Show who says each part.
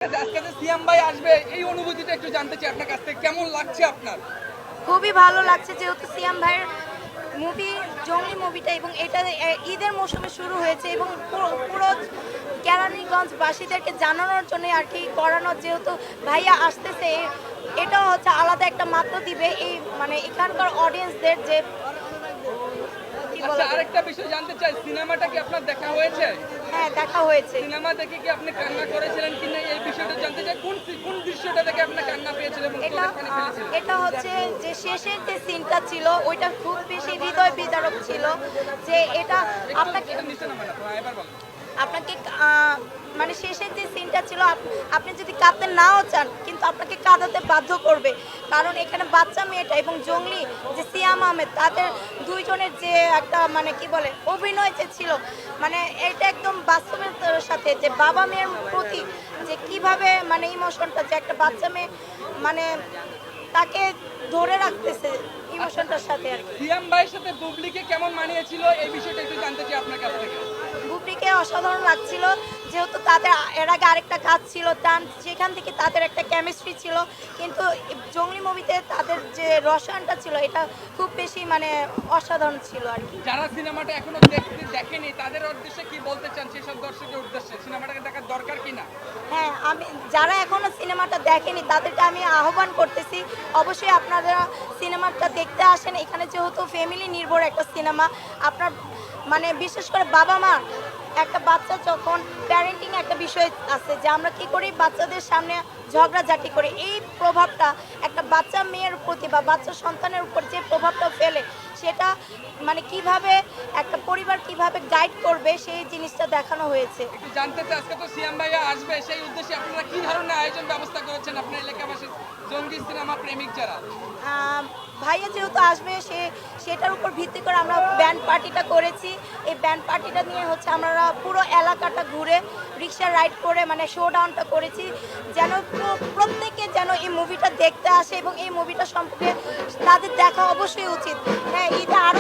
Speaker 1: আজকে যে সিয়াম ভাই আসবে এই অনুভূতিটা একটু জানতে চাই আপনার কাছ থেকে, কেমন লাগছে আপনার?
Speaker 2: খুবই ভালো লাগছে যেহেতু সিয়াম ভাইয়ের মুভি জঙ্গলি মুভিটা এবং এটা ঈদের মৌসুমে শুরু হয়েছে এবং পুরো কেরানীগঞ্জবাসীদেরকে জানানোর জন্য আর কি করানোর, যেহেতু ভাইয়া আসতেছে এটা হচ্ছে আলাদা একটা মাত্রা দিবে এই মানে এখানকার অডিয়েন্সদের যে কি বলা
Speaker 1: আচ্ছা,
Speaker 2: যায়।
Speaker 1: আরেকটা বিষয় জানতে চাই, সিনেমাটা কি আপনার দেখা হয়েছে?
Speaker 2: হ্যাঁ, দেখা হয়েছে।
Speaker 1: সিনেমা দেখে কি আপনি কান্না করেছিলেন কিনা এই বিষয়টা জানতে চাই। কোন কোন দৃশ্যটা দেখে আপনি কান্না পেয়েছিলেন এবং
Speaker 2: এটা
Speaker 1: চোখের পানি ফেলেছিলেন?
Speaker 2: এটা হচ্ছে যে শেষের যে সিনটা ছিল ওইটা খুব বেশি হৃদয় বিদারক ছিল, যে এটা আপনাকে
Speaker 1: এটা নিচে নামান না, এবার বলেন।
Speaker 2: আপনাকে মানে শেষের যে সিনটা ছিল আপনি যদি কাঁদতে নাও চান কিন্তু আপনাকে কাঁদাতে বাধ্য করবে, কারণ এখানে বাচ্চা মেয়েটা এবং জঙ্গলি যে সিয়াম আহমেদ তাদের দুইজনের যে একটা মানে কি বলে অভিনয় যে ছিল, মানে এটা একদম বাস্তবের সাথে যে বাবা মেয়ের প্রতি যে কিভাবে মানে ইমোশনটা যে একটা বাচ্চা মেয়ে মানে তাকে ধরে রাখতেছে ইমোশনটার সাথে আর কি।
Speaker 1: সিয়াম ভাইয়ের সাথে বুবলিকে কেমন মানিয়েছিল এই বিষয়টা একটু জানতে চাই আপনার কাছ থেকে।
Speaker 2: বুবলিকে অসাধারণ লাগছিল, যেহেতু তাদের এর আগে আরেকটা কাজ ছিল টান, সেখান থেকে তাদের একটা কেমিস্ট্রি ছিল, কিন্তু জঙ্গলি মুভিতে তাদের যে রসায়নটা ছিল এটা খুব বেশি মানে অসাধারণ ছিল আর কি।
Speaker 1: যারা সিনেমাটা এখনো দেখেনি তাদের উদ্দেশ্যে কি বলতে চান, সেসব দর্শকের উদ্দেশ্যে সিনেমাটাকে দেখার দরকার কিনা?
Speaker 2: হ্যাঁ, আমি যারা এখনো সিনেমাটা দেখেনি তাদেরকে আমি আহ্বান করতেছি অবশ্যই আপনারা সিনেমাটা দেখতে আসেন। এখানে যেহেতু ফ্যামিলি নির্ভর একটা সিনেমা, আপনার মানে বিশেষ করে বাবা মা একটা বাচ্চা যখন প্যারেন্টিং একটা বিষয় আছে যে আমরা কি করি বাচ্চাদের সামনে ঝগড়াঝাটি করি, এই প্রভাবটা একটা বাচ্চা মেয়ের প্রতি বা বাচ্চা সন্তানের উপর যে প্রভাবটা ফেলে সেটা মানে কিভাবে একটা পরিবার কিভাবে গাইড করবে সেই জিনিসটা দেখানো হয়েছে।
Speaker 1: একটু জানতে চাই, আজকে তো সিয়াম ভাইয়া আসবে, সেই উদ্দেশ্যে আপনারা কি ধরনের আয়োজন ব্যবস্থা করেছেন আপনার এলাকাবাসী জঙ্গি সিনেমা প্রেমিক যারা?
Speaker 2: ভাইয়া যেহেতু আসবে সেটার উপর ভিত্তি করে আমরা ব্যান্ড পার্টিটা করেছি। এই ব্যান্ড পার্টিটা নিয়ে হচ্ছে আমরা পুরো এলাকাটা ঘুরে রিক্সা রাইড করে মানে শো ডাউনটা করেছি, যেন প্রত্যেকে যেন এই মুভিটা দেখতে আসে এবং এই মুভিটা সম্পর্কে তাদের দেখা অবশ্যই উচিত। হ্যাঁ, ঈদে আরও